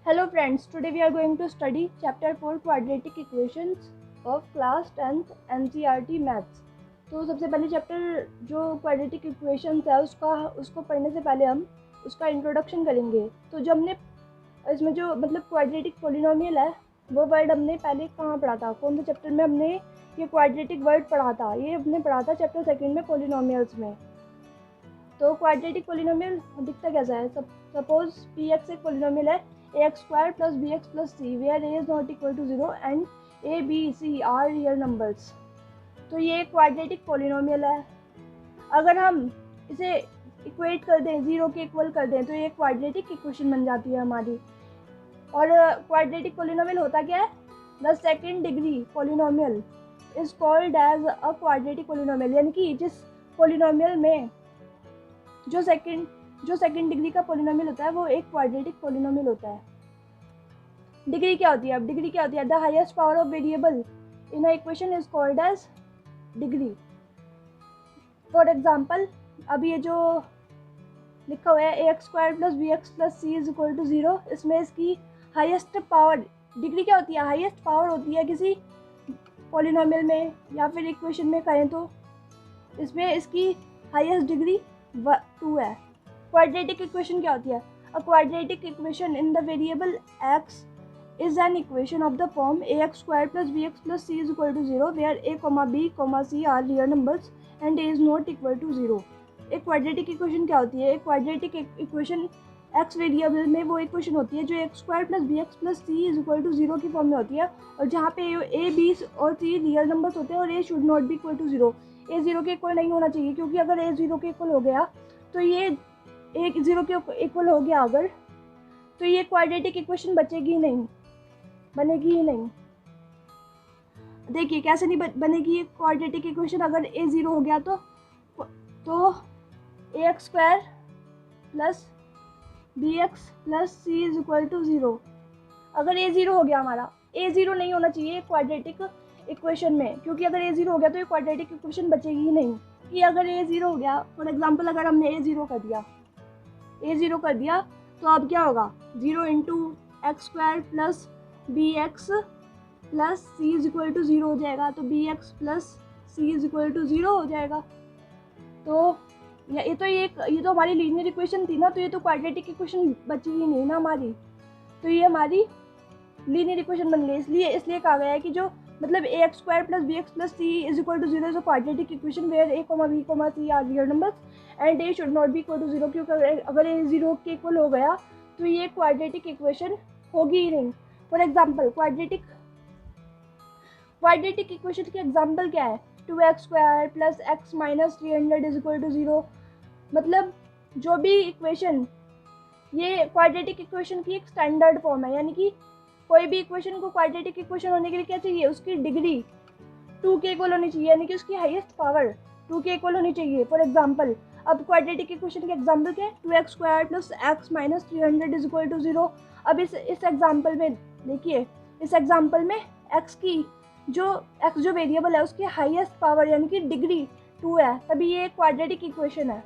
Hello friends, today we are going to study chapter 4 quadratic equations of class 10th NCERT maths। तो सबसे पहले chapter जो quadratic equations है उसको पढ़ने से पहले हम उसका इंट्रोडक्शन करेंगे। तो जो हमने इसमें जो क्वाड्रेटिक पॉलिनोमियल है वो वर्ड हमने पहले कहाँ पढ़ा था, कौन से चैप्टर में हमने ये क्वाड्रेटिक वर्ड पढ़ा था? ये हमने पढ़ा था चैप्टर 2 में पॉलिनोमियल्स में। तो क्वाड्रेटिक पॉलिनोमियल दिखता कैसा है? सपोज पी एक्स एक पॉलिनोमियल है ax square plus bx plus c where a is not equal to 0 and a, b, c are real numbers। तो ये क्वाड्रेटिक पॉलिनोमियल है। अगर हम इसे इक्वेट कर दें, 0 के इक्वल कर दें, तो ये क्वाड्रेटिक इक्वेशन बन जाती है हमारी। और क्वाड्रेटिक पॉलिनोमियल होता क्या है? The second degree polynomial is called as a quadratic polynomial, यानी कि जिस पॉलिनोमियल में जो सेकंड डिग्री का पॉलिनोमियल होता है वो एक क्वाड्रेटिक पॉलिनोमियल होता है। डिग्री क्या होती है? अब डिग्री क्या होती है? The highest power of variable in a equation is called as degree. For example, अब ये जो लिखा हुआ है ax square plus B x plus C is equal to 0, इसमें इसकी हाईएस्ट पावर, डिग्री क्या होती है? हाईएस्ट पावर होती है किसी पॉलिनोमियल में या फिर इक्वेशन में कहें तो इसमें इसकी हाईएस्ट डिग्री 2 है। क्वाड्रेटिक इक्वेशन क्या होती है? अ quadratic equation in the variable x is an equation of the form ax square plus bx plus c is equal to 0 where a, b, c are real numbers and a is not equal to 0। एक quadratic equation क्या होती है? एक quadratic equation x variable में वो equation होती है जो x square plus B x plus C is equal to 0 की फॉर्म में होती है, और जहाँ पे a, b और c रियल नंबर्स होते हैं और a should not be equal to 0। a 0 के इक्वल नहीं होना चाहिए, क्योंकि अगर a 0 के इक्वल हो गया तो ये एक 0 के इक्वल हो गया अगर, तो ये क्वाड्रेटिक इक्वेशन बनेगी ही नहीं। देखिए कैसे नहीं बनेगी ये क्वाड्रेटिक इक्वेशन। अगर a 0 हो गया तो ax square plus bx plus c is equal to 0। अगर a 0 हो गया हमारा, a 0 नहीं होना चाहिए क्वाड्रेटिक इक्वेशन में, क्योंकि अगर a 0 हो गया तो ये क्वाड्रेटिक इक्वेशन बचेगी ही नहीं। कि अगर a 0 हो गया, फॉर एग्जांपल अगर हमने a 0 कर दिया तो अब क्या होगा? 0 into X square plus B x plus C is equal to 0 हो जाएगा। तो B x plus C is equal to 0 हो जाएगा। तो ये तो हमारी लीनियर इक्वेशन थी ना, तो ये तो क्वाड्रेटिक इक्वेशन बची ही नहीं ना हमारी, तो ये हमारी लीनियर इक्वेशन बन गई। इसलिए कहा गया है कि जो a x square plus B x plus C is equal to 0 is a quadratic equation where a, b, c are real numbers and a should not be equal to 0, क्योंकि अगर a 0 के इक्वल हो गया तो ये quadratic equation होगी ही नहीं। फॉर एग्जांपल क्वाड्रेटिक इक्वेशन के एग्जांपल क्या है? 2x square plus X minus 300 is equal to 0। मतलब जो भी इक्वेशन, ये क्वाड्रेटिक इक्वेशन की एक स्टैंडर्ड फॉर्म है, यानी कि कोई भी इक्वेशन को क्वाड्रेटिक इक्वेशन होने के लिए क्या चाहिए? उसकी डिग्री 2 के इक्वल होनी चाहिए, यानी कि उसकी हाईएस्ट पावर 2 के इक्वल होनी चाहिए। फॉर एग्जांपल, अब क्वाड्रेटिक इक्वेशन के एग्जांपल क्या है? 2x square plus X minus 300 is equal to 0। अब इस एग्जांपल में देखिए, इस एग्जांपल में x जो वेरिएबल है उसकी हाईएस्ट पावर यानी कि डिग्री 2 है, तभी ये क्वाड्रेटिक इक्वेशन है।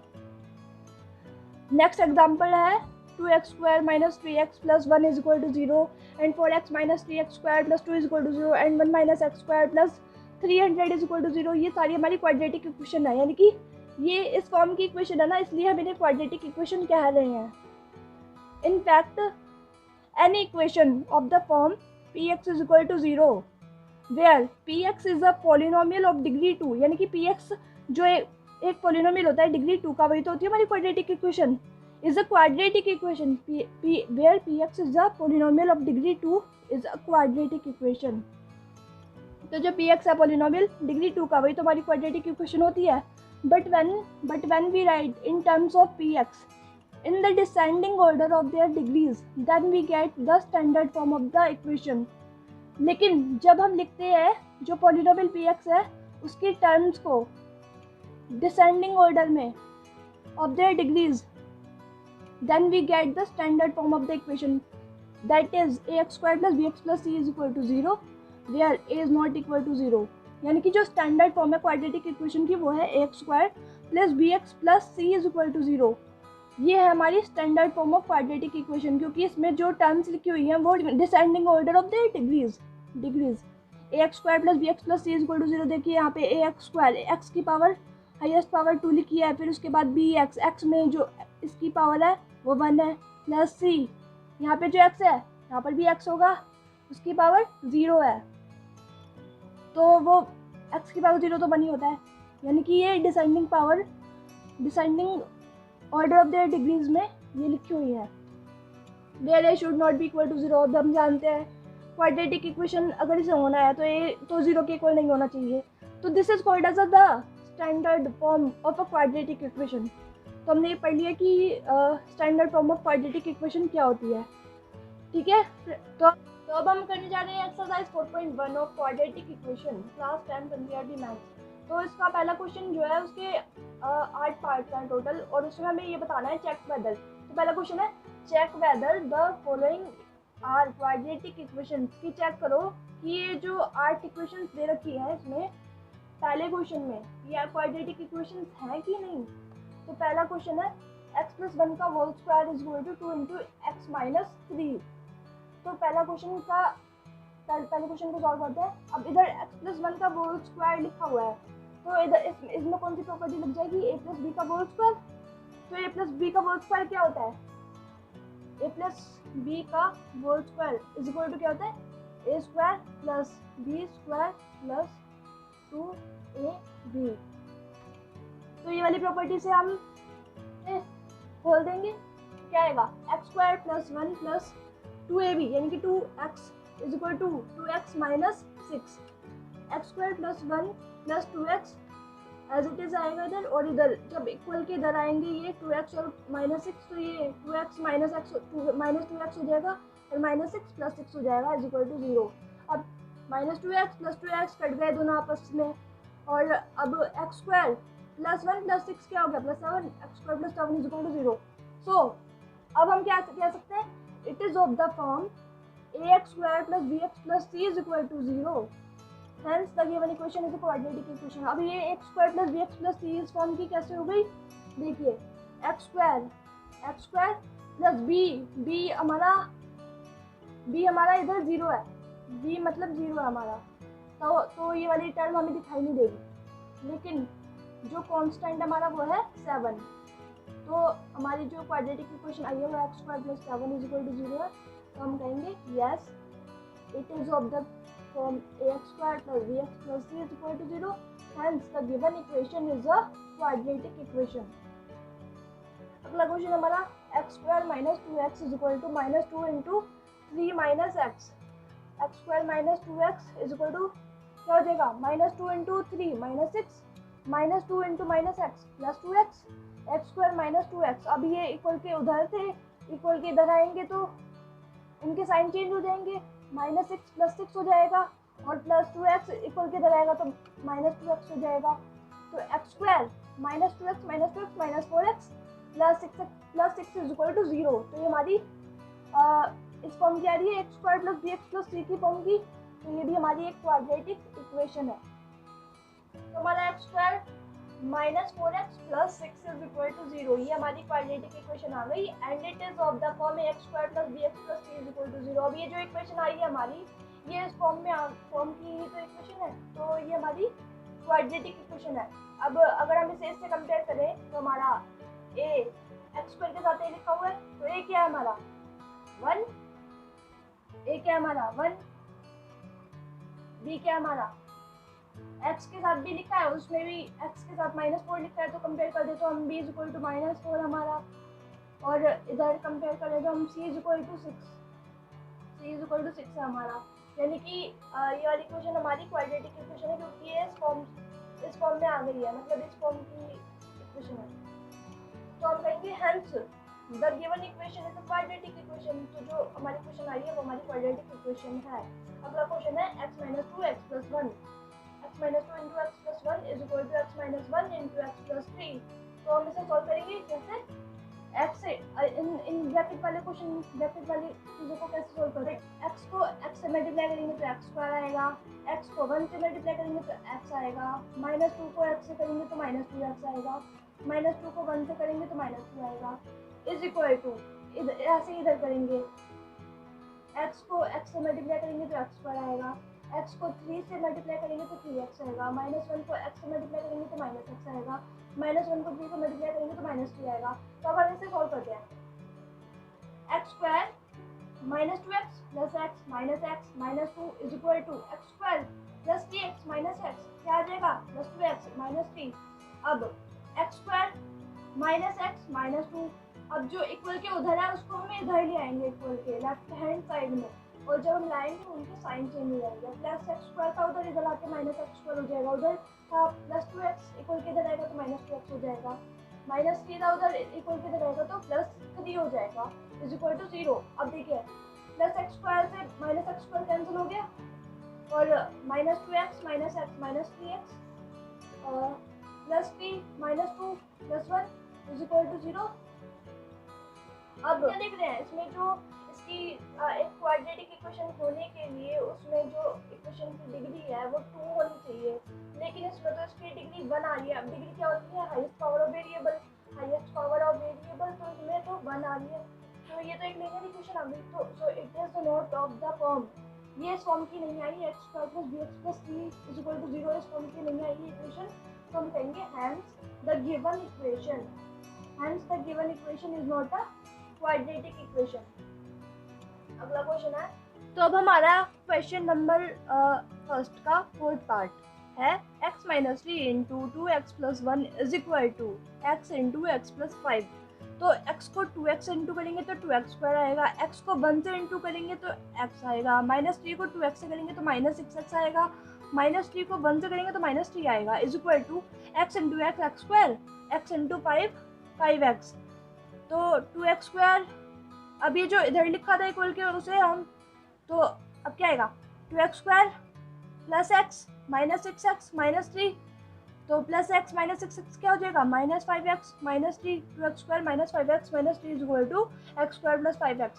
नेक्स्ट एग्जांपल है 2x square minus 3x plus 1 is equal to 0 and 4x minus 3x square plus 2 is equal to 0 and 1 minus X square plus 300 is equal to 0। ये सारी हमारी क्वाड्रेटिक इक्वेशन है, यानी कि ये इस फॉर्म की इक्वेशन है ना, इसलिए हम इन्हें क्वाड्रेटिक इक्वेशन कह रहे हैं। In fact any equation of the form px is equal to 0 where px is a polynomial of degree 2, यानी कि px जो एक पॉलिनोमियल होता है डिग्री 2 का, वही तो होती है हमारी quadratic equation. is a quadratic equation where px is a polynomial of degree 2 is a quadratic equation। तो जो px है पॉलिनोमियल डिग्री 2 का, वही तो हमारी क्वाड्रेटिक इक्वेशन होती है। but when we write in terms of px in the descending order of their degrees then we get the standard form of the equation। लेकिन जब हम लिखते हैं जो पॉलिनोमियल px है उसकी टर्म्स को डिसेंडिंग ऑर्डर में of their degrees, then we get the standard form of the equation, that is ax square plus bx plus c is equal to 0 where a is not equal to 0। यानी कि जो standard form है quadratic equation की वो है ax square plus bx plus c is equal to 0। ये है हमारी standard form of quadratic equation, क्योंकि इसमें जो टर्म्स लिखी हुई हैं वो descending order of the degrees A x square plus B x plus C is equal to 0। देखिए यहाँ पे ए एक्स स्क्वायर, एक्स की पावर हाईएस्ट पावर 2 लिखी है, फिर उसके बाद बी एक्स, एक्स में जो इसकी पावर है वो 1 है, प्लस सी, यहाँ पे जो एक्स है यहाँ पर भी एक्स होगा, उसकी पावर 0 है, तो वो एक्स की पावर 0 तो 1 ही होता है, यानी कि ये descending order of their degrees में ये लिखी हुई है। Where A should not be equal to 0। अब हम जानते हैं क्वाड्रेटिक इक्वेशन अगर इसे होना है तो ए तो 0 के इक्वल नहीं होना चाहिए, तो this is called as the standard form of a quadratic equation. तो हमने ये पढ़ लिया कि standard form of quadratic equation क्या होती है, ठीक है। तो अब हम करने जा रहे हैं exercise 4.1 of quadratic equation, class 10 NCERT maths. तो इसका पहला क्वेश्चन जो है उसके 8 पार्ट्स हैं टोटल, और उसमें हमें ये बताना है चेक वेदर। तो पहला क्वेश्चन है check whether the following are quadratic equation, की चेक करो कि ये जो 8 इक्वेशन दे रखी है इसमें पहले क्वेश्चन में ये क्वाड्रेटिक इक्वेशन है कि नहीं। तो पहला क्वेश्चन है x प्लस 1 का whole square is equal to 2 into x minus 3। तो पहले क्वेश्चन को सॉल्व करते हैं। अब इधर x प्लस 1 का होल स्क्वायर लिखा हुआ है, तो इधर इसमें कौन सी प्रॉपर्टी लग जाएगी, a प्लस बी का होल स्क्वायर। तो a प्लस बी का होल स्क्वायर क्या होता है, a प्लस बी का whole square is equal to क्या होता है, a square plus B square plus 2ab। तो ये वाली प्रॉपर्टी से हम खोल देंगे, क्या आएगा x square plus 1 plus 2ab यानी कि 2x is equal to 2x minus 6। X square plus 1 plus 2x as it is आएगा इधर, और इधर जब इक्वल के इधर आएंगे ये 2x और माइनस 6, तो ये 2x minus x minus 2x हो जाएगा, और माइनस 6 प्लस 6 हो जाएगा इज इक्वल टू 0। अब minus 2x plus 2x cut गए दोनों आपस में, और अब एक्स स्क्वायर प्लस 1 प्लस 6 क्या हो गया plus 7, X square plus 7 is equal to 0। So अब हम क्या कह सकते हैं, it is of the form ax square plus bx plus c is equal to 0। Hence the given equation is a quadratic equation. अब ये x square plus bx plus c इस form की कैसे हो गई, देखिए x स्क्वायर प्लस b हमारा इधर 0 है, b मतलब 0 है हमारा, तो ये वाली टर्म हमें दिखाई नहीं देगी, लेकिन जो कांस्टेंट हमारा वो है 7। तो हमारी जो क्वाड्रेटिक इक्वेशन आई है वो X square plus 7 is equal to 0 है। तो हम कहेंगे yes it is of the form ax square plus bx plus c is equal to 0, hence the given equation is a quadratic equation. अगला question हमारा X square minus 2x is equal to minus 2 into 3 minus X square minus 2x is equal to क्या हो जाएगा, minus 2 into 3 minus 6 minus 2 into minus x plus 2x x square minus 2x। अब ये equal के उधर थे, equal के इधर आएंगे तो इनके साइन चेंज हो जाएंगे, माइनस 6 प्लस 6 हो जाएगा, और प्लस 2x इक्वल के इधर आएगा तो माइनस 2x हो जाएगा। तो X square minus 2x minus 4x plus 6 is equal to 0। तो ये हमारी इस फॉर्म की आ रही है x square plus bx plus c की फॉर्म की, तो ये भी हमारी एक क्वाड्रेटिक इक्वेशन है। तो हमारा X square minus 4x plus 6 is equal to 0, ये हमारी क्वाड्रेटिक इक्वेशन आ गई, and it is of the form X square plus bx plus c is equal to 0। अब ये जो इक्वेशन आई है हमारी, ये इस फॉर्म की ही तो इक्वेशन है, तो ये हमारी क्वाड्रेटिक इक्वेशन है। अब अगर हम इसे इससे कंपेयर करें तो हमारा a एक्स स्क्वायर के साथ a लिखा हुआ है, तो a क्या है हमारा 1, a क्या है हमारा 1, b क्या है हमारा x के साथ भी लिखा है, उसमें भी x के साथ माइनस 4 लिखा है, तो कंपेयर कर दे तो हम b is equal to minus 4 हमारा, और इधर कंपेयर कर दे तो हम c इज इक्वल टू 6 है हमारा। यानी कि ये वाली इक्वेशन हमारी क्वाड्रेटिक इक्वेशन है, क्योंकि ये इस फॉर्म में आ गई है, मतलब इस फॉर्म की इक्वेशन है। तो हम कहेंगे hence the given equation is a quadratic equation. तो जो हमारी इक्वेशन आई है वो हमारी क्वाड्रेटिक इक्वेशन है। अगला क्वेश्चन है x minus 2 x plus 1 x minus 2 into X plus 1 is equal to x minus 1 into X plus 3। तो हम इसे सॉल्व करेंगे कैसे, x इन ब्रैकेट वाले चीज़ों को कैसे सॉल्व करें, x को x से मल्टीप्लाई करेंगे तो x स्क्वायर आएगा, x को 1 से मल्टीप्लाई करेंगे तो x आएगा, माइनस 2 को x से करेंगे तो माइनस 2x आएगा। -2 को 1 से करेंगे तो -2 आएगा, इज इक्वल टू ऐसे इधर करेंगे, x को x से मल्टीप्लाई करेंगे तो x² आएगा, x को 3 से मल्टीप्लाई करेंगे तो 3x आएगा, -1 को x से मल्टीप्लाई करेंगे तो -x आएगा, -1 को 3 से मल्टीप्लाई करेंगे तो -3 आएगा। तो अब हम इसे सॉल्व करते हैं। x² -2x plus x minus x minus 2 is equal to x² plus 3x minus x, क्या आ जाएगा +2x माइनस 3। अब x² माइनस x माइनस 2, अब जो इक्वल के उधर है उसको हम इधर ले आएंगे, इक्वल के लेफ्ट हैंड साइड में, और जब हम लाएंगे उनके साइन चेंज हो जाएंगे। प्लस x² था उधर, इधर आके -x² हो जाएगा, उधर था +2x, इक्वल के इधर आएगा तो -2x हो जाएगा, -3 था उधर, इक्वल के इधर आएगा तो +3 हो जाएगा, इज इक्वल टू 0। अब देखिए +x² से -x² कैंसिल हो गया, और -2x minus x minus 3x +3 -2 +1 is equal to 0। अब क्या देख रहे हैं इसमें, जो इसकी एक क्वाड्रेटिक इक्वेशन होने के लिए उसमें जो इक्वेशन की डिग्री है वो 2 होनी चाहिए, लेकिन इसमें तो इसकी डिग्री 1 आ रही है। अब डिग्री क्या होती है, highest power of variable, highest power of variable, तो इसमें तो 1 आ रही है, तो ये तो एक लीनियर इक्वेशन आ गई। तो सो it is not of the form, ये इस फॉर्म की नहीं आई है, x² + bx + c is equal to 0 इस फॉर्म की नहीं आई है इक्वेशन, तो हम कहेंगे hence the given equation, hence the given equation is not a quadratic equation. अगला क्वेश्चन है, तो अब हमारा क्वेश्चन नंबर फर्स्ट का फोर्थ पार्ट है x - 3 × 2x + 1 is equal to x × x + 5। तो x को 2x इंटू करेंगे तो 2x² आएगा, x को 1 से इंटू करेंगे तो x आएगा, -3 को 2x से करेंगे तो -6x आएगा, -3 को 1 से करेंगे तो -3 आएगा, is equal to x × x x², x × 5 5x। तो 2x², अब ये जो इधर लिखा था इक्वल के उसे हम, तो अब क्या आएगा 2x² प्लस x -6x -3, तो प्लस x -6x क्या हो जाएगा -5x -3, 2x² -5x -3 is equal to x² + 5x,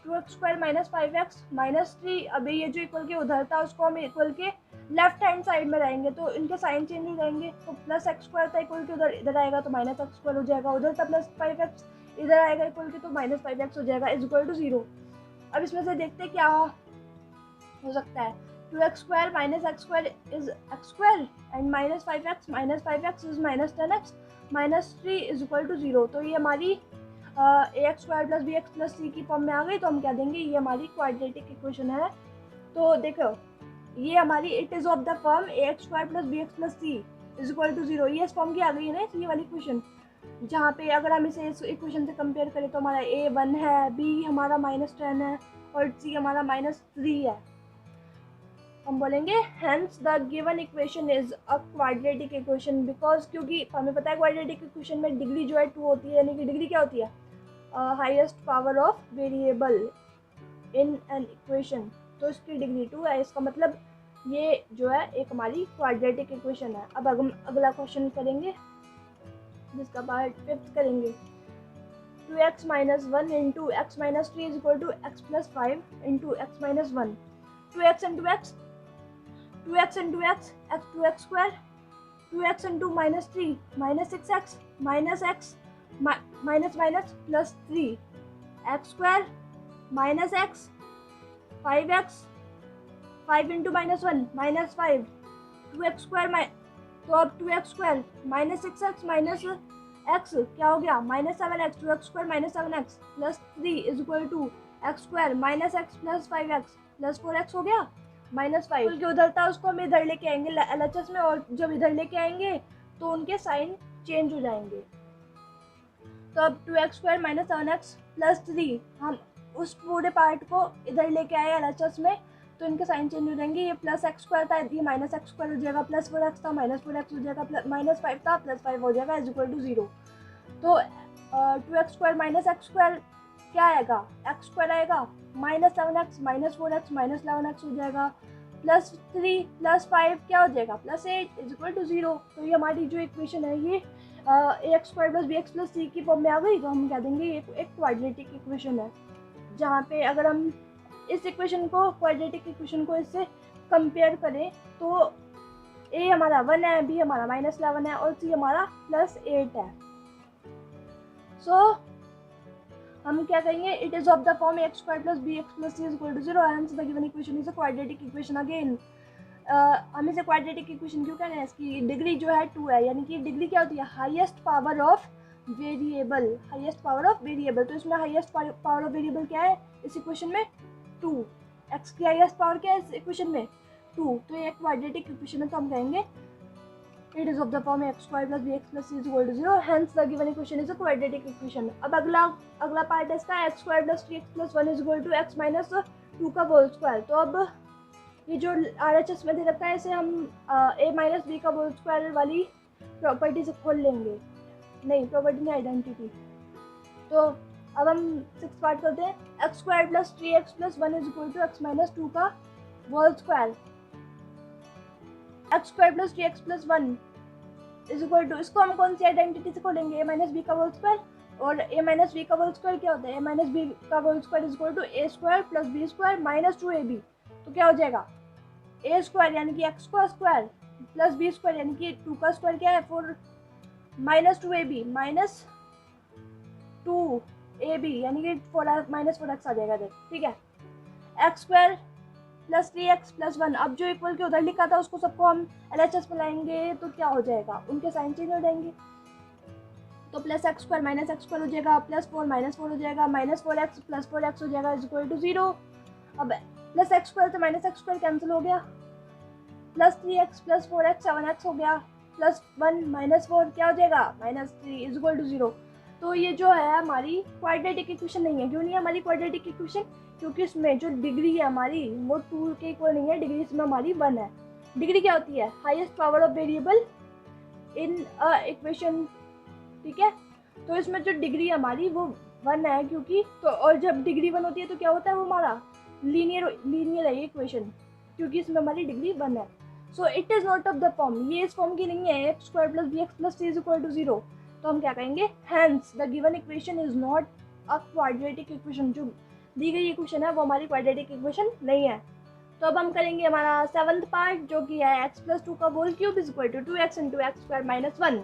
2x² -5x -3। अभी ये जो इक्वल के उधर था उसको हम इक्वल के लेफ्ट हैंड साइड में रहेंगे तो इनके साइन चेंज हो जाएंगे, तो +x² था इक्वल के उधर, इधर आएगा तो -x² हो जाएगा, उधर था +5x, इधर आएगा इक्वल के तो -5x हो जाएगा, इज इक्वल टू 0। अब इसमें से देखते हैं क्या हो सकता है। 2x² - x² is x² and -5x is -10x -3 is equal to 0। तो ये हमारी ax² + bx + c की फॉर्म में आ गई, तो हम कह देंगे ये हमारी क्वाड्रेटिक इक्वेशन है। तो देखो ये हमारी it is of the form ax² + bx + c is equal to 0, ये इस फॉर्म की आ गई है ना ये वाली इक्वेशन, जहाँ पे अगर हम इसे इस इक्वेशन से कंपेयर करें तो हमारा a 1 है, b हमारा -10 है और c हमारा -3 है। हम बोलेंगे hence the given equation is a quadratic equation, because क्योंकि हमें पता है क्वाड्रेटिक इक्वेशन में डिग्री जो है 2 होती है, यानी कि डिग्री क्या होती है highest power of variable in an equation, तो इसकी डिग्री 2 है, इसका मतलब ये जो है एक हमारी क्वाड्रेटिक इक्वेशन है। अब हम अगला क्वेश्चन करेंगे जिसका पार्ट 5th करेंगे। 2x - 1 × x - 3 is equal to x + 5 × x - 1, 2x × x 2x × x x 2x², 2x × -3 -6x -x +3 x² -x 5x 5 × -1 -5 2x², तो अब 2x² -6x x क्या हो गया -7x, 2x² -7x +3 is equal to x² -x + 5x +4x हो गया -5। जो उधर था उसको हम इधर लेके आएंगे LHS में, और जब इधर लेके आएंगे तो उनके साइन चेंज हो जाएंगे। तो अब 2x² -7x +3, हम उस पूरे पार्ट को इधर लेके आए LHS में, तो इनके साइन चेंज हो जाएंगे। ये +x² था, ये -x² हो जाएगा, +4x था -4x हो जाएगा, -5 था +5 हो जाएगा, इज इक्वल टू 0। तो 2x² -x² क्या आएगा x² आएगा, -7x -4x -11x हो जाएगा, +3 +5 क्या हो जाएगा +8 इज इक्वल टू 0। तो ये हमारी जो इक्वेशन है ये ax² + bx + c की फॉर्म में आ गई, तो हम कह देंगे ये एक क्वाड्रेटिक इक्वेशन है, जहाँ पे अगर हम इस इक्वेशन को क्वाड्रेटिक इक्वेशन को इससे कंपेयर करें तो a हमारा 1 है, b हमारा -11 है और c हमारा +8 है। सो हम क्या कहेंगे, it is of the form X square plus B x plus C is equal to 0 and the given equation is a quadratic equation again. हम इसे क्वाड्रेटिक इक्वेशन क्यों कह रहे हैं, इसकी डिग्री जो है 2 है, यानी कि डिग्री क्या होती है, highest power of variable, highest power of variable. तो इसमें हाईएस्ट पावर ऑफ वेरिएबल क्या है इस इक्वेशन में, 2। एक्स की हाईएस्ट पावर क्या है इस इक्वेशन में, 2। तो ये क्वाड्रेटिक इक्वेशन है, तो हम कहेंगे it is of the form x square plus bx plus c is equal to 0, hence the given equation is a quadratic equation। अब अगला पार्ट है इसका, x square plus 3x plus 1 is equal to x minus 2 का whole square. तो अब ये जो RHS में दे रखा है इसे हम a minus b का होल स्क्वायर वाली प्रॉपर्टी से खोल लेंगे, नहीं प्रॉपर्टी नहीं, आइडेंटिटी। तो अब हम 6 पार्ट करते हैं, x square plus 3x plus 1 is equal to x minus 2 का whole square, X square plus 3x plus 1 is equal to, इसको हम कौन सी आइडेंटिटी से खोलेंगे, a माइनस बी का होल स्क्वायर। और a माइनस बी का होल स्क्वायर क्या होता है, a माइनस बी का whole square is equal to a square plus B square minus 2ab। तो क्या हो जाएगा, a स्क्वायर यानी कि x का स्क्वायर प्लस b स्क्वायर यानी कि 2 का स्क्वायर क्या है 4 माइनस 2ab माइनस 2ab यानी कि 4 माइनस 4x आ जाएगा इधर, ठीक है। X square plus 3x plus 1, अब जो इक्वल के उधर लिखा था उसको सबको हम LHS में लाएंगे तो क्या हो जाएगा, उनके साइन चेंज हो जाएंगे। तो plus X square minus X square हो जाएगा, प्लस 4 माइनस 4 हो जाएगा, माइनस 4x प्लस 4x हो जाएगा इज इक्वल टू 0। अब प्लस एक्स स्क्वायर से माइनस एक्स स्क्वायर कैंसिल हो गया, plus 3x plus 4x 7x हो गया, प्लस 1 माइनस 4 क्या हो जाएगा माइनस 3 इज इक्वल टू 0। तो ये जो है हमारी क्वाड्रेटिक इक्वेशन नहीं है। क्यों नहीं है हमारी क्वाड्रेटिक इक्वेशन, क्योंकि इसमें जो डिग्री है हमारी वो 2 के इक्वल नहीं है, डिग्री इसमें हमारी 1 है। डिग्री क्या होती है, highest power of variable in a equation, ठीक है। तो इसमें जो डिग्री हमारी वो 1 है, क्योंकि तो और जब डिग्री 1 होती है तो क्या होता है वो हमारा लीनियर है ये इक्वेशन, क्योंकि इसमें हमारी डिग्री 1 है। So it is not of the form, ये इस फॉर्म की नहीं है, x square plus B x plus C is equal to 0। तो हम क्या कहेंगे, hence the given equation is not a quadratic equation, जो दी गई इक्वेशन है वो हमारी क्वाड्रेटिक इक्वेशन नहीं है। तो अब हम करेंगे हमारा 7th पार्ट जो कि है x प्लस 2 का whole cube is equal to 2x into X square minus 1।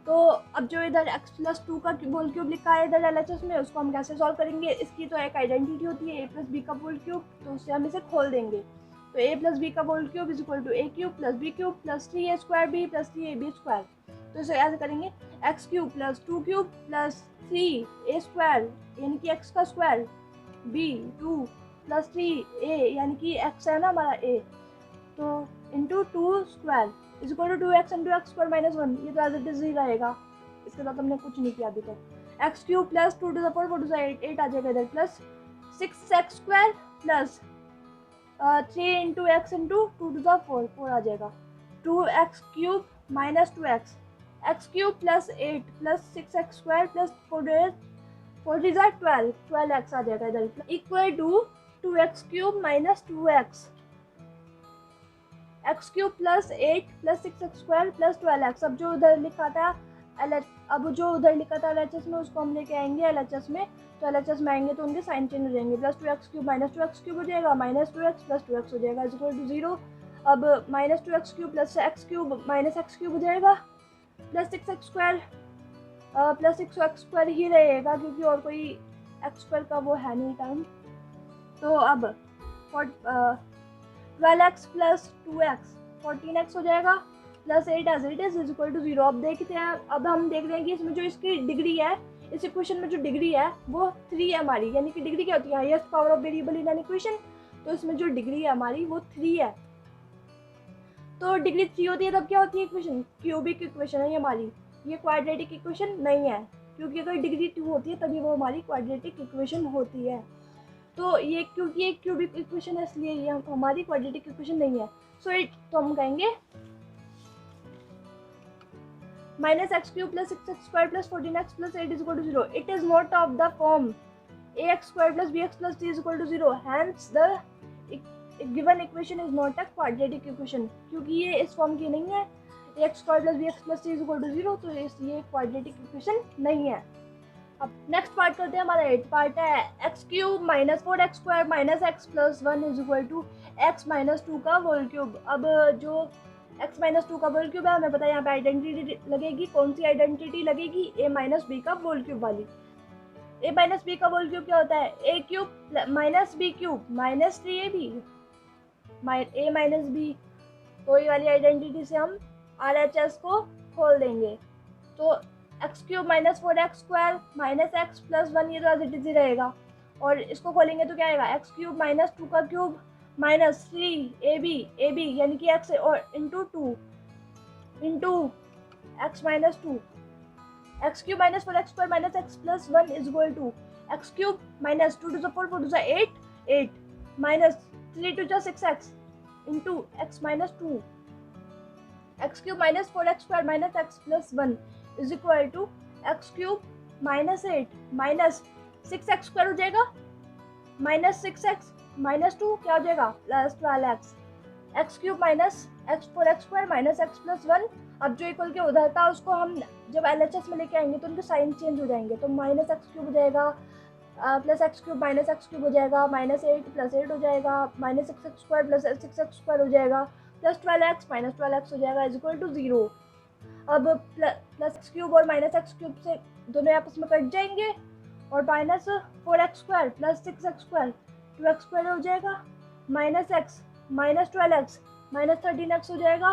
तो अब जो इधर x प्लस 2 का होल क्यूब लिखा है इधर LHS में, उसको हम कैसे सॉल्व करेंगे, इसकी तो एक आइडेंटिटी होती है a प्लस बी का होल क्यूब, तो उससे हम इसे खोल देंगे। तो a प्लस बी का whole cube is equal to a cube plus b cube plus 3a square b plus 3ab square. तो इसे ऐसे करेंगे, X cube plus 2 cube plus 3a square यानी कि x का स्क्वायर, b 2 प्लस 3a यानी कि x है ना हमारा a, तो into 2 square is equal to 2x into X square minus 1। ये तो एज इट इज ही रहेगा, इसके साथ हमने कुछ नहीं किया अभी तक। X cube plus 2 to the 4 4 to the 8 आ जाएगा इधर, plus 6x square plus 3 into X into 2 to the 4 4 आ जाएगा, 2x cube minus 2x, X cube plus 8 plus 6x square plus 4 is 12x आ जाएगा इधर, equal to 2x cube minus 2x, X cube plus 8 plus 6x square plus 12x। अब जो उधर लिखा था LHS में उसको हम लेके आएंगे LHS में, तो LHS में आएंगे तो उनके साइन चेंज हो जाएंगे, plus 2x cube minus 2x cube हो जाएगा, माइनस 2x प्लस 2x हो जाएगा इज इक्वल टू 0। अब minus 2x cube plus x cube minus x cube हो जाएगा, plus 6x square plus 6x square ही रहेगा क्योंकि और कोई x स्क्वायर का वो है नहीं टर्म। तो अब 12x प्लस 2x 14x हो जाएगा, plus 8 as it is equal to 0। अब देखते हैं, अब हम देख रहे हैं कि इसमें जो इसकी डिग्री है, इस इक्वेशन में जो डिग्री है वो 3 है हमारी, यानी कि डिग्री क्या होती है, highest power of variable in an equation. तो इसमें जो डिग्री है हमारी वो 3 है। तो डिग्री 3 होती है तब क्या होती है इक्वेशन, क्यूबिक इक्वेशन है ये हमारी, ये क्वाड्रेटिक इक्वेशन नहीं है, क्योंकि अगर डिग्री 2 होती है तभी वो हमारी क्वाड्रेटिक इक्वेशन होती है। तो ये क्योंकि एक क्यूबिक इक्वेशन है इसलिए ये हमारी क्वाड्रेटिक इक्वेशन नहीं है। सो इट, तो हम कहेंगे minus x cube plus 6x square plus 14x plus 8 is equal to 0। It is not of the form ax square plus bx plus c is equal to 0, hence the given equation is not a quadratic equation, क्योंकि ये इस form की नहीं है, ax square plus bx plus c is equal to 0, तो ये quadratic equation नहीं है। अब नेक्स्ट पार्ट करते हैं, हमारा 8th पार्ट है, x cube minus 4x square minus x plus 1 is equal to x minus 2 का होल क्यूब। अब जो x माइनस 2 का होल क्यूब है, हमें पता है यहाँ पे आइडेंटिटी लगेगी, कौन सी आइडेंटिटी लगेगी, a माइनस बी का होल क्यूब वाली। a माइनस बी का होल क्यूब क्या होता है, a cube minus b cube minus 3ab a minus b. तो ये वाली आइडेंटिटी से हम RHS को खोल देंगे, तो x cube minus 4x square minus x plus 1 ये तो एज इट इज ही रहेगा, और इसको खोलेंगे तो क्या आएगा, एक्स क्यूब माइनस 2 का क्यूब माइनस 3ab यानी कि x और into 2 into x minus 2, x cube minus 4x square minus x plus 1 is equal to x cube minus 2 to the 4 4 to the 8 minus 3 to the 6x into x minus 2, x cube minus 4x square minus x plus 1 is equal to x cube minus 8 minus 6x square हो जाएगा minus 6x minus 2 क्या हो जाएगा plus 12x, x cube minus x 4x square minus x plus 1। अब जो equal के उधर था उसको हम जब LHS में लेके आएंगे तो उनके साइन चेंज हो जाएंगे, तो माइनस एक्स क्यूब हो जाएगा plus x cube minus x cube हो जाएगा माइनस 8 प्लस 8 हो जाएगा minus 6x square plus 6x square हो जाएगा प्लस 12x माइनस 12x हो जाएगा इज इक्वल टू 0। अब प्लस एक्स क्यूब और माइनस एक्स क्यूब से दोनों आपस में कट जाएंगे और minus 4x square plus 6x square 2x square हो जाएगा minus x minus 12x minus 13x हो जाएगा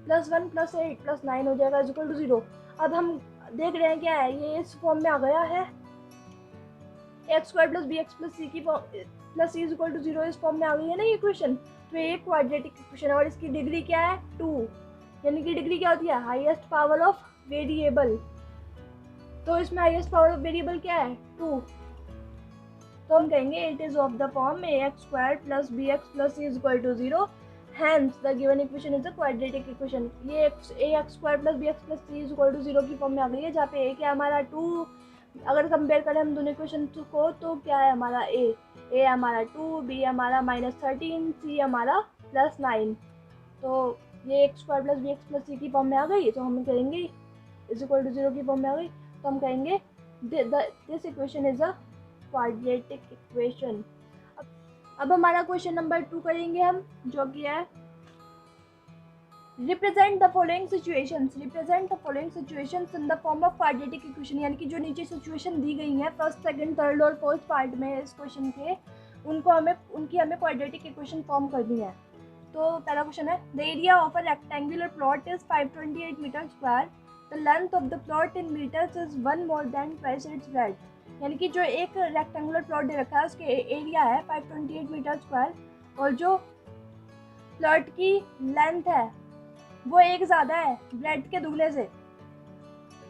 प्लस 1 प्लस 8 प्लस 9 हो जाएगा इज इक्वल टू 0। अब हम देख रहे हैं क्या है, ये इस फॉर्म में आ गया है, x square plus B x plus c की plus C is equal to 0 इस फॉर्म में आ गई है ना ये इक्वेशन। तो ये क्वाड्रेटिक इक्वेशन है और इसकी डिग्री क्या है 2, यानी कि डिग्री क्या होती है हाईएस्ट पावर ऑफ वेरिएबल। तो इसमें हाईएस्ट पावर ऑफ वेरिएबल क्या है 2, तो हम कहेंगे it is of the form a x square plus B x plus C is equal to 0, hence the given equation is a quadratic equation. ये a x square plus B x plus C is equal to 0 की form में आ गई है, जहाँ पे ए क्या हमारा 2, अगर कंपेयर करें हम दोनों इक्वेशन को तो क्या है हमारा ए हमारा 2, बी हमारा माइनस 13, सी हमारा प्लस 9। तो ये x square plus B x plus c की फॉर्म में आ गई, तो हम कहेंगे इज इक्वल टू 0 की फॉर्म में आ गई, तो हम कहेंगे this equation is a quadratic equation. अब हमारा क्वेश्चन नंबर 2 करेंगे हम, जो कि है represent the following situations in the form of quadratic equation, यानी कि जो नीचे सिचुएशन दी गई हैं फर्स्ट सेकंड थर्ड और फोर्थ पार्ट में इस क्वेश्चन के, उनकी हमें क्वाड्रेटिक इक्वेशन फॉर्म करनी है। तो पहला क्वेश्चन है the area of a rectangular plot is 528 metre square, the length of the plot in metres is 1 more than twice its breadth, यानी कि जो एक रेक्टेंगुलर प्लॉट दे रखा है उसके एरिया है 528 मीटर स्क्वायर और जो प्लॉट की लेंथ है वो एक ज़्यादा है ब्रेड के दुगने से।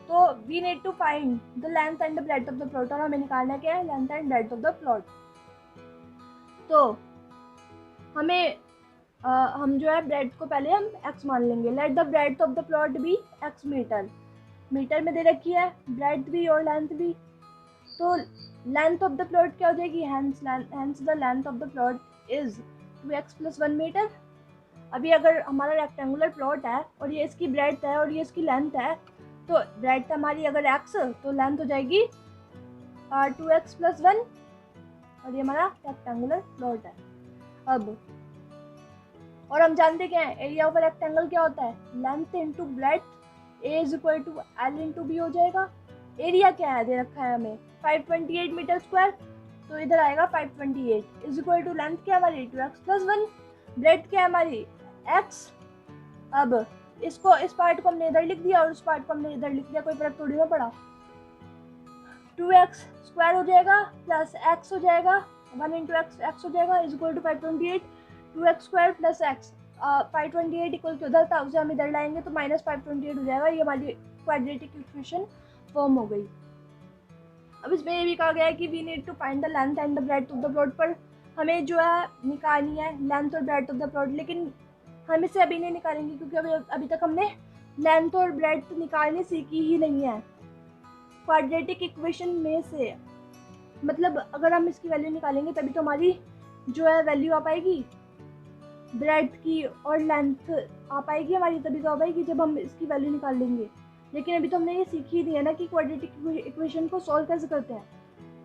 तो we need to find the length and the breadth of the plot, और हमें निकालना क्या है length and breadth of the plot. तो हमें हम जो है ब्रेड को पहले हम x मान लेंगे, let the breadth of the plot भी x मीटर में दे रखी है, ब्रेड भी और लेंथ भी। तो लेंथ ऑफ द प्लॉट क्या हो जाएगी, hence the length of the plot is 2x plus 1 metre. अभी अगर हमारा रेक्टेंगुलर प्लॉट है और ये इसकी ब्रेड्थ है और ये इसकी लेंथ है, तो ब्रेड्थ हमारी अगर x तो लेंथ हो जाएगी 2x प्लस 1 और ये हमारा रेक्टेंगुलर प्लॉट है। अब और हम जानते क्या है एरिया ऑफ रेक्टेंगल क्या होता है length into breadth A is equal to l into b हो जाएगा। एरिया क्या है दे रखा है हमें 528 मीटर स्क्वायर, तो इधर आएगा 528 इज इक्वल टू लेंथ क्या हमारी 2x प्लस 1, ब्रेड्थ क्या है हमारी x। अब इसको इस पार्ट को हमने इधर लिख दिया और उस पार्ट को हमने इधर लिख दिया, कोई फर्क थोड़ी ना पड़ा। 2x स्क्वायर हो जाएगा प्लस x हो जाएगा 1 इंटू x हो जाएगा is equal to 528, 2x square plus x 528 equal to उधर था उसे हम इधर लाएंगे तो माइनस 528 हो जाएगा। ये हमारी क्वाड्रेटिक इक्वेशन फॉर्म हो गई। अब इसमें ये भी कहा गया है कि we need to find the length and the breadth of the plot, पर हमें जो है निकालनी है लेंथ और ब्रेड्थ ऑफ द प्लॉट, लेकिन हम इसे अभी नहीं निकालेंगे क्योंकि अभी तक हमने लेंथ और ब्रेड्थ निकालनी सीखी ही नहीं है क्वाड्रेटिक इक्वेशन में से। मतलब अगर हम इसकी वैल्यू निकालेंगे तभी तो हमारी जो है वैल्यू आ पाएगी ब्रेड्थ की और लेंथ आ पाएगी हमारी, तभी तो आ पाएगी जब हम इसकी वैल्यू निकाल लेंगे। लेकिन अभी तो हमने ये सीखी ही नहीं है ना कि क्वाड्रेटिक इक्वेशन को सॉल्व कैसे करते हैं,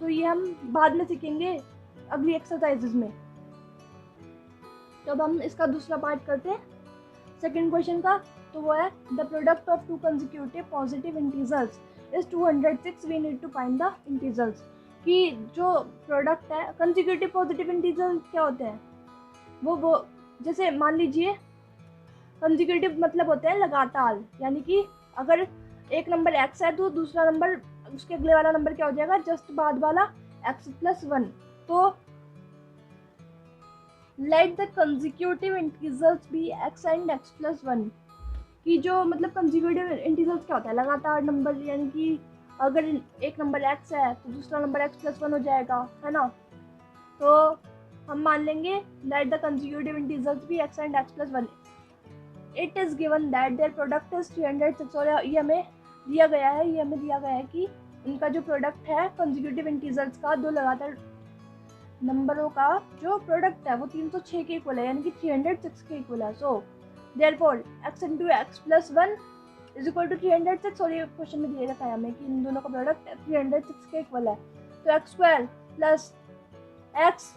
तो ये हम बाद में सीखेंगे अगली एक्सरसाइजेज में। तो अब हम इसका दूसरा पार्ट करते हैं। सेकंड क्वेश्चन का, तो वो है the product of two consecutive positive integers is 206, we need to find the integers. कि जो प्रोडक्ट है, कंसेक्यूटिव पॉजिटिव इंटीजर्स क्या होते हैं, वो जैसे मान लीजिए कंसेक्यूटिव मतलब होते हैं लगातार, यानी कि अगर एक नंबर x है तो दूसरा नंबर, उसके अगले वाला नंबर क्या हो जाएगा, जस्ट बाद वाला x+1। तो let the consecutive integers be x and x+1। कि जो मतलब कंसेक्यूटिव इंटीजर्स क्या होता है, लगातार नंबर, यानी कि अगर एक नंबर x है तो दूसरा नंबर x+1 हो जाएगा, है ना। तो हम मान लेंगे let the consecutive integers be x and x+1। It is given that their product is 306, और ये हमें दिया गया है कि इनका जो प्रोडक्ट है कंसेक्यूटिव इंटीजर्स का, दो लगातार नंबरों का जो प्रोडक्ट है वो 306 के इक्वल है, यानी कि 306 के इक्वल है। So therefore x into x+1 is equal to 306, और ये क्वेश्चन में दिया रखा है हमें कि इन दोनों का प्रोडक्ट 306 के इक्वल है। तो x² plus x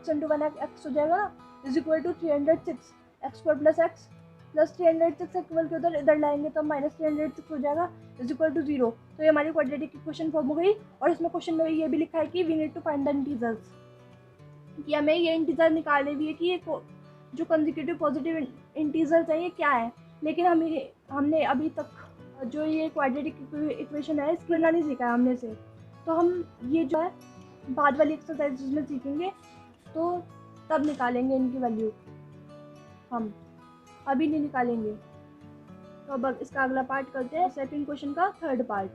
into 1x हो जाएगा ना, is equal to 306, x² plus x plus 306 equal के उधर इधर लाएंगे तो -306 हो जाएगा, इज इक्वल टू 0। तो ये हमारी क्वाड्रेटिक इक्वेशन फॉर्म हो गई। और इसमें क्वेश्चन में ये भी लिखा है कि we need to find the integers, कि हमें ये इंटीजर निकालने भी है कि ये जो कंसेक्यूटिव पॉजिटिव इंटीजर्स हैं ये क्या है। लेकिन हमने अभी तक जो ये क्वाड्रेटिक इक्वेशन है इसके नहीं सीखा है हमने से, तो हम ये जो है बाद वाली एक्सरसाइज में सीखेंगे, तो तब निकालेंगे इनकी वैल्यू, हम अभी नहीं निकालेंगे। तो अब इसका अगला पार्ट करते हैं, सेकंड क्वेश्चन का थर्ड पार्ट।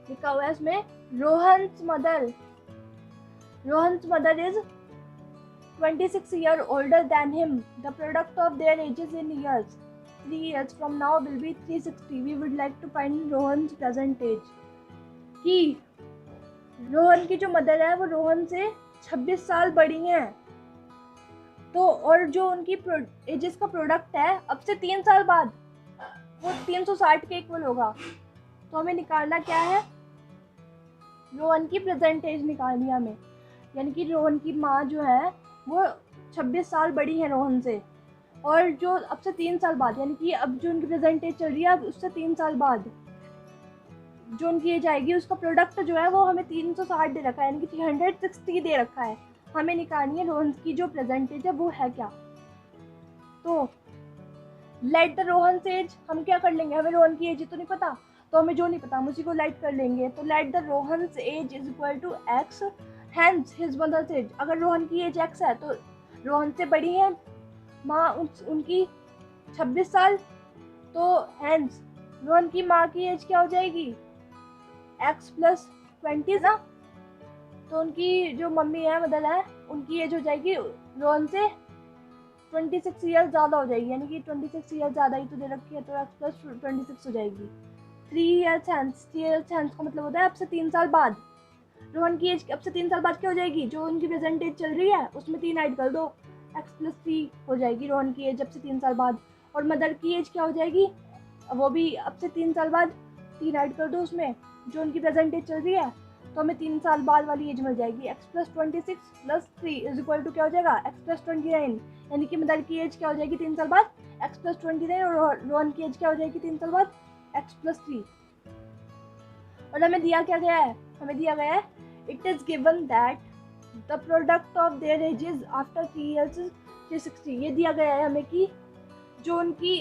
लिखा हुआ है इसमें, Rohan's mother is 26 years older than him. The product of their ages in years, 3 years from now will be 360. We would like to find Rohan's present age. कि रोहन की जो मदर है वो रोहन से 26 साल बड़ी हैं, तो और जो उनकी एजेस का प्रोडक्ट है अब से 3 साल बाद वो 360 के इक्वल होगा। तो हमें निकालना क्या है, रोहन की प्रेजेंट एज निकालनी है हमें, यानी कि रोहन की माँ जो है वो 26 साल बड़ी है रोहन से, और जो अब से 3 साल बाद, यानी कि अब जो उनकी प्रेजेंट एज चल रही है, अब उससे 3 साल बाद जो उनकी एज आएगी उसका प्रोडक्ट जो है वो हमें 360 दे रखा है, यानी कि 360 दे रखा है। हमें निकालनी है रोहन की जो प्रेजेंट एज है वो है क्या। तो लेट द रोहन एज, हम क्या कर लेंगे, हमें रोहन की एज तो नहीं पता, तो हमें जो नहीं पता हम उसी को लेट कर लेंगे। तो let the Rohan age is equal to x, hence his mother's age. अगर रोहन की एज x है तो रोहन से बड़ी है माँ उनकी 26 साल, तो हैंस रोहन की माँ की एज क्या हो जाएगी, x + 20 ना। तो उनकी जो मम्मी है, मदर है, उनकी एज हो जाएगी रोहन से 26 ईयर्स ज़्यादा हो जाएगी, यानी कि 26 ईयर्स ज़्यादा ही तो दे रखी है, तो x + 26 हो जाएगी। 3 years hence का मतलब होता है अब से 3 साल बाद। रोहन की एज अब से 3 साल बाद क्या हो जाएगी, जो उनकी प्रेजेंट एज चल रही है उसमें 3 ऐड कर दो, x + 3 हो जाएगी रोहन की एज अब से 3 साल बाद। और मदर की एज क्या हो जाएगी, वो भी अब से 3 साल बाद 3 ऐड कर दो उसमें, जो उनकी प्रेजेंट एज चल रही है, तो हमें 3 साल बाद वाली एज मिल जाएगी। x + 26 + 3 इज इक्वल टू क्या हो जाएगा, x + 29, यानी कि मदर की एज क्या हो जाएगी 3 साल बाद, x + 29, और रोहन की एज क्या हो जाएगी 3 साल बाद, x + 3। और हमें दिया क्या गया है, हमें दिया गया है it is given that the product of their edges after 3 years is 360। ये दिया गया है हमें कि जो उनकी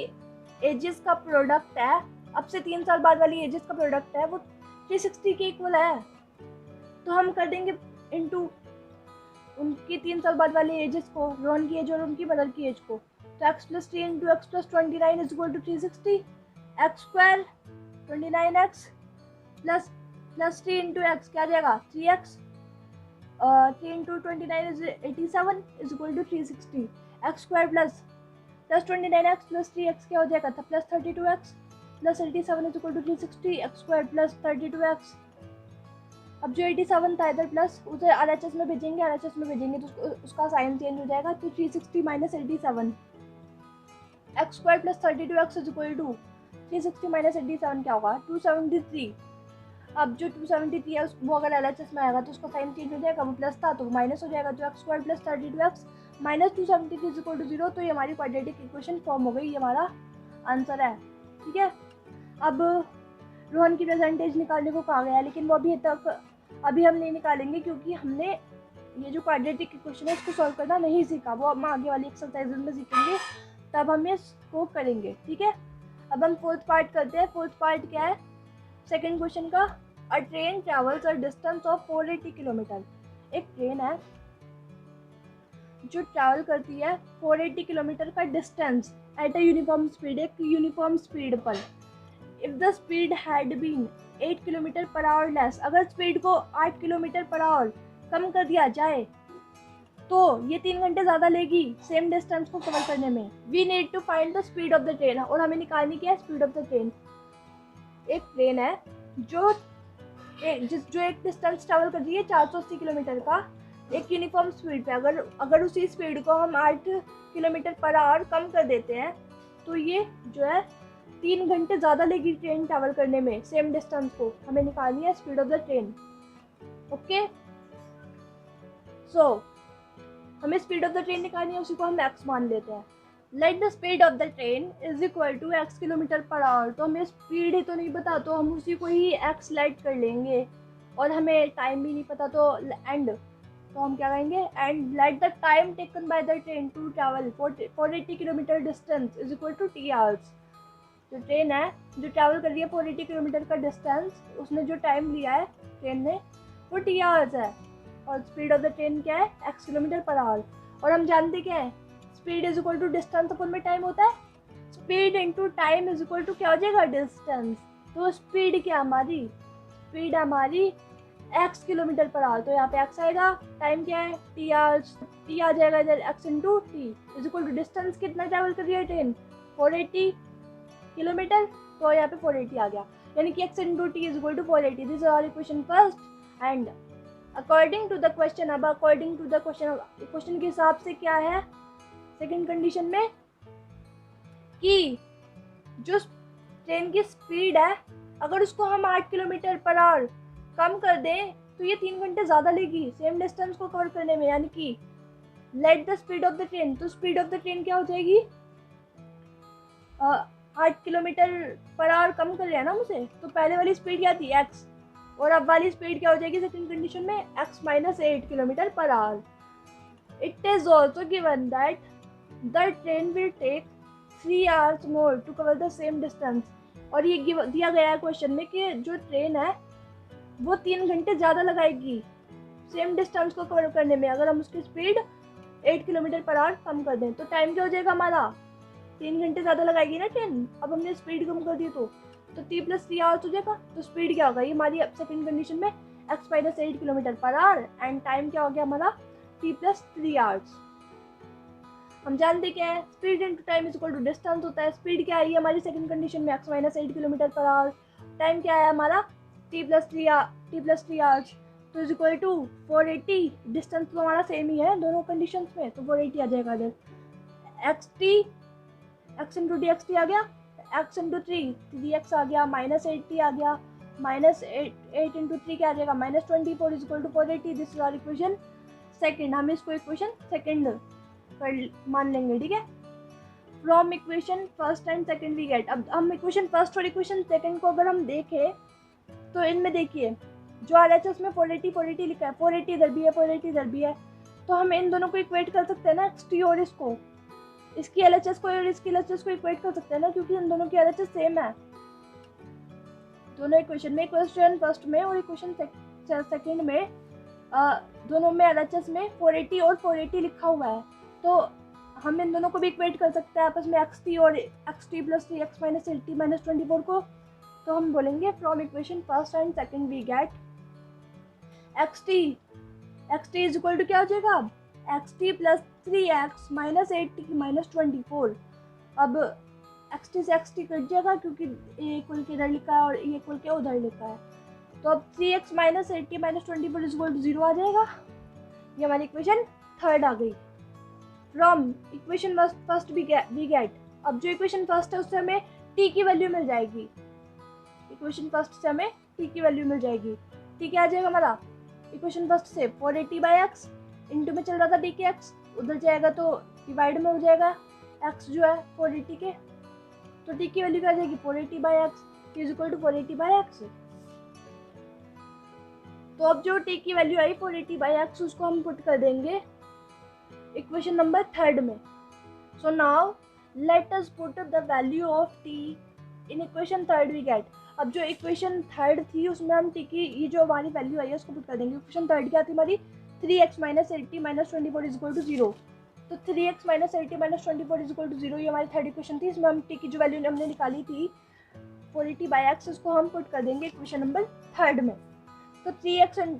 एजेस का प्रोडक्ट है अब से 3 साल बाद वाली एजेस का प्रोडक्ट है वो 360 के इक्वल है। तो हम कर देंगे इनटू उनकी 3 साल बाद वाली एजेस को, रोहन की एज और उनकी मदर की एज को। तो x + 3 × x + 29 is equal to 360, x² 29x plus 3 × x क्या आ जाएगा 3x, 3 × 29 is 87 is equal to 360, x² plus 29x plus 3x क्या हो जाएगा था plus 32x plus 87 is equal to 360, x² plus 32x। अब जो 87 था इधर प्लस उसे RHS में भेजेंगे तो उसका साइन चेंज हो जाएगा, तो 360 - 87, x² plus 32x is equal to 360 - 87 क्या होगा 273। अब जो 273 है वो अगर LHS में आएगा तो उसका साइन चेंज हो जाएगा, वो प्लस था तो माइनस हो जाएगा, तो x² + 32x माइनस 273 = 0। तो ये हमारी क्वाड्रेटिक इक्वेशन फॉर्म हो गई, ये हमारा आंसर है। ठीक है, अब रोहन की परसेंटेज निकालने को कहा गया है, लेकिन वो अभी हम नहीं निकालेंगे क्योंकि हमने ये जो क्वाड्रेटिक इक्वेशन है इसको सॉल्व करना नहीं सीखा, वो हम आगे वाली एक्सरसाइज में सीखेंगे, तब हम इसको करेंगे। ठीक है, अब हम फोर्थ पार्ट करते हैं। फोर्थ पार्ट क्या है, सेकंड क्वेश्चन का। A train travels a distance of 480 kilometre. एक ट्रेन है जो ट्रैवल करती है 480 किलोमीटर का distance at a uniform speed, एक यूनिफॉर्म स्पीड पर। If the speed had been 8 kilometre per hour less, अगर स्पीड को 8 किलोमीटर पर आवर कम कर दिया जाए तो ये 3 घंटे ज़्यादा लेगी सेम डिस्टेंस को कवर करने में। We need to find the speed of the train, और हमें निकालनी क्या है, स्पीड ऑफ द ट्रेन। एक ट्रेन है जो एक डिस्टेंस ट्रैवल कर रही है 480 किलोमीटर का एक यूनिफॉर्म स्पीड पे। अगर उसी स्पीड को हम 8 किलोमीटर पर आवर कम कर देते हैं तो ये जो है 3 घंटे ज़्यादा लेगी ट्रेन ट्रैवल करने में सेम डिस्टेंस को। हमें निकालनी है speed of the train. Okay, so हमें स्पीड ऑफ द ट्रेन निकालनी है, उसी को हम x मान लेते हैं। Let the speed of the train is equal to x kilometre per hour. तो हमें स्पीड ही तो नहीं पता, तो हम उसी को ही x लेट कर लेंगे, और हमें टाइम भी नहीं पता तो एंड, तो हम क्या कहेंगे, and let the time taken by the train to travel 480 kilometre distance is equal to t hours. जो ट्रेन है जो ट्रैवल कर रही है 480 किलोमीटर का डिस्टेंस, उसने जो टाइम लिया है ट्रेन ने वो t आवर्स है, और स्पीड ऑफ द ट्रेन क्या है, x किलोमीटर पर आवर। और हम जानते क्या है, speed is equal to distance upon में टाइम होता है, speed into time is equal to क्या हो जाएगा, डिस्टेंस। तो स्पीड क्या हमारी, स्पीड हमारी x किलोमीटर पर आवर, तो यहाँ पे x आएगा, टाइम क्या है t आवर्स, t आ जाएगा इधर, x into t is equal to distance कितना ट्रैवल कर रही है ट्रेन, 480 किलोमीटर, तो यहाँ पे 480 आ गया, यानी कि x into t is equal to 480। This is our equation first. And according to the question, अब अकॉर्डिंग टू द क्वेश्चन के हिसाब से क्या है सेकंड कंडीशन में, कि जो ट्रेन की स्पीड है अगर उसको हम 8 किलोमीटर पर आवर कम कर दें तो ये 3 घंटे ज़्यादा लेगी सेम डिस्टेंस को कवर करने में, यानी कि late the speed of the train, तो स्पीड ऑफ द ट्रेन क्या हो जाएगी, 8 किलोमीटर पर आवर कम कर लिया ना मुझे, तो पहले वाली स्पीड क्या थी x, और अब वाली स्पीड क्या हो जाएगी सेकंड कंडीशन में, x - 8 kilometre per hour. It is also given that the train will take 3 hours more to cover the same distance. और ये दिया गया है क्वेश्चन में कि जो ट्रेन है वो 3 घंटे ज़्यादा लगाएगी सेम डिस्टेंस को कवर करने में, अगर हम उसकी स्पीड 8 किलोमीटर पर आवर कम कर दें। तो टाइम क्या हो जाएगा हमारा, 3 घंटे ज़्यादा लगाएगी ना ट्रेन, अब हमने स्पीड कम कर दी तो t + 3 आवर्स हो जाएगा। तो स्पीड क्या होगा, ये हमारी सेकंड कंडीशन में x - 8 kilometre per our, and time क्या हो गया हमारा t + 3 आवर्स। हम जानते क्या है, speed into time is equal to distance होता है। स्पीड क्या है हमारी सेकंड कंडीशन में, x - 8 kilometre per hour, time क्या है हमारा t + 3 आवर्स, तो इज इक्वल टू 480। डिस्टेंस तो हमारा सेम ही है दोनों कंडीशंस में, तो 480 आ जाएगा इधर। x into d x t आ गया, x इंटू 3x आ गया, -80 आ गया, -8 इंटू 3 क्या आ जाएगा, -24 is equal to 480। This is our equation second. हम इसको इक्वेशन सेकंड मान लेंगे, ठीक है। From equation first and second we get, अब हम इक्वेशन फर्स्ट और इक्वेशन सेकंड को अगर हम देखें तो इनमें देखिए जो RHS में 480 लिखा है, 480 इधर भी है, 480 इधर भी है, तो हम इन दोनों को इक्वेट कर सकते हैं ना, xt और इसको, इसकी LHS को और इसकी LHS को इक्वेट कर सकते हैं ना, क्योंकि इन दोनों की LHS सेम है दोनों इक्वेशन में। इक्वेशन फर्स्ट में और इक्वेशन सेकंड में दोनों में LHS में 480 और 480 लिखा हुआ है, तो हम इन दोनों को भी इक्वेट कर सकते हैं आपस में, xt और xt + 3x - 80 - 24 को। तो हम बोलेंगे from equation first and second we get xt is equal to क्या हो जाएगा, xt + 3x - 80 - 24। अब xt से xt कट जाएगा क्योंकि a इक्वल के इधर लिखा है और e इक्वल के उधर लिखा है, तो अब 3x - 80 - 24 इज इक्वल टू 0 आ जाएगा। ये हमारी इक्वेशन थर्ड आ गई। From equation first we get, अब जो इक्वेशन फर्स्ट है उससे हमें t की वैल्यू मिल जाएगी, इक्वेशन फर्स्ट से हमें टी की वैल्यू मिल जाएगी। टी क्या आ जाएगा हमारा इक्वेशन फर्स्ट से 480/x, इंटू में चल रहा था डी के एक्स, उधर जाएगा तो डिवाइड में हो जाएगा एक्स जो है 480 के, तो टी की वैल्यू क्या आ जाएगी 480/x is equal to 480/x। तो अब जो टी की वैल्यू आई 480/x उसको हम पुट कर देंगे इक्वेशन नंबर 3 में। So now let us put the value of t in equation 3 we get. अब जो इक्वेशन 3 थी उसमें हम टी की ये जो हमारी वैल्यू आई है उसको पुट कर देंगे। इक्वेशन 3 क्या थी हमारी 3x - 80 - 24 इज इक्वल टू 0। तो 3x - 80 - 24 इज इक्वल टू 0 ये हमारी थर्ड इक्वेशन थी। इसमें हम टी की जो वैल्यू हमने निकाली थी 480/x उसको हम पुट कर देंगे इक्वेशन नंबर 3 में। तो 3x - 8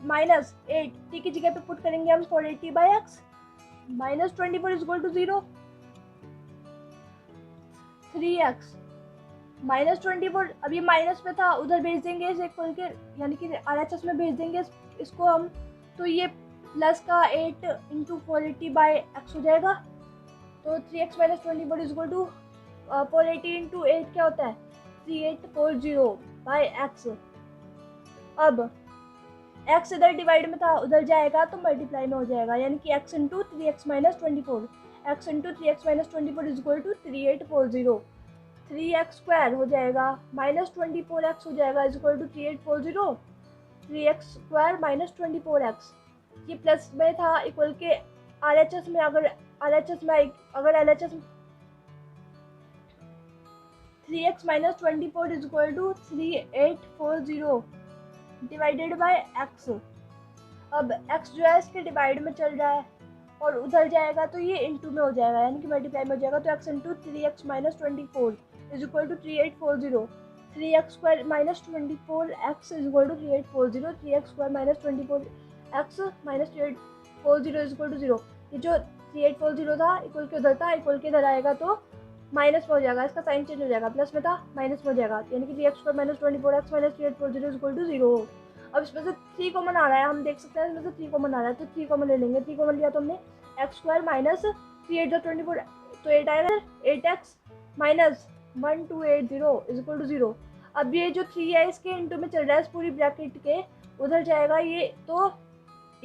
टी की जगह पे पुट करेंगे हम 480/x - 24 is equal to 0। 3x -24 अब ये माइनस पे था उधर भेज देंगे इसे खोल के, यानी कि RHS में भेज देंगे इसको हम, तो ये प्लस का 8 इंटू 480/x हो जाएगा। तो 3x - 24 is equal to 480 into 8 क्या होता है 3840/x। अब x इधर डिवाइड में था उधर जाएगा तो मल्टीप्लाई में हो जाएगा, यानी कि x into 3x - 24 x into 3x - 24 is equal to 3840। 3x square हो जाएगा -24x हो जाएगा is equal to 3840। 3x square -24x ये प्लस में था इक्वल के RHS में, अगर RHS में अगर LHS 3x - 24 is equal to 3840 divided by x। अब x जो है इसके डिवाइड में चल रहा है और उधर जाएगा तो ये इंटू में हो जाएगा, यानी कि मल्टीप्लाई में हो जाएगा। तो x into 3x - 24 is equal to 3840। 3x square -24x is equal to 3840। 3x square -24x - 3840 is equal to 0। ये जो 3840 था इक्वल के उधर था, इक्वल के इधर आएगा तो माइनस में हो जाएगा, इसका साइन चेंज हो जाएगा, प्लस में था माइनस में हो जाएगा, यानी कि 3x square -24x - 3840 is equal to 0। अब इसमें से 3 कॉमन आ रहा है, हम देख सकते हैं इसमें से 3 कॉमन आ रहा है, तो 3 कॉमन ले लेंगे। 3 कॉमन लिया तो हमने x स्क्वायर माइनस 3 तो 8 आएगा 8x minus 1280 is equal to 0। अब ये जो 3 है इसके इंटू में चल रहा है इस पूरी ब्रैकेट के, उधर जाएगा ये तो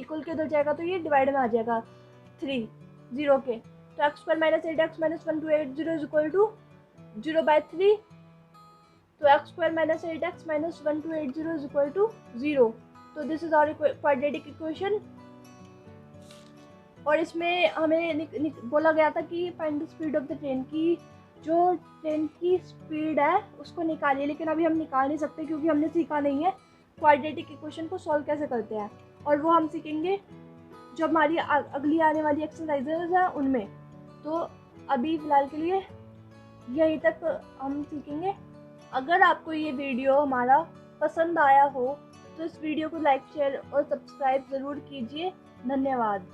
इक्वल के उधर जाएगा तो ये डिवाइड में आ जाएगा 3 0 के। तो x square minus 8x minus 1280 is equal to 0/3। तो x square minus 8x minus 1280 is equal to 0। तो this is our quadratic equation. और इसमें हमें बोला गया था कि find the speed of the train, की जो ट्रेन की स्पीड है उसको निकालिए, लेकिन अभी हम निकाल नहीं सकते क्योंकि हमने सीखा नहीं है क्वाड्रेटिक इक्वेशन को सॉल्व कैसे करते हैं, और वो हम सीखेंगे जो हमारी अगली आने वाली एक्सरसाइजेज हैं उनमें। तो अभी फ़िलहाल के लिए यहीं तक हम सीखेंगे। अगर आपको ये वीडियो हमारा पसंद आया हो तो इस वीडियो को लाइक शेयर और सब्सक्राइब ज़रूर कीजिए। धन्यवाद।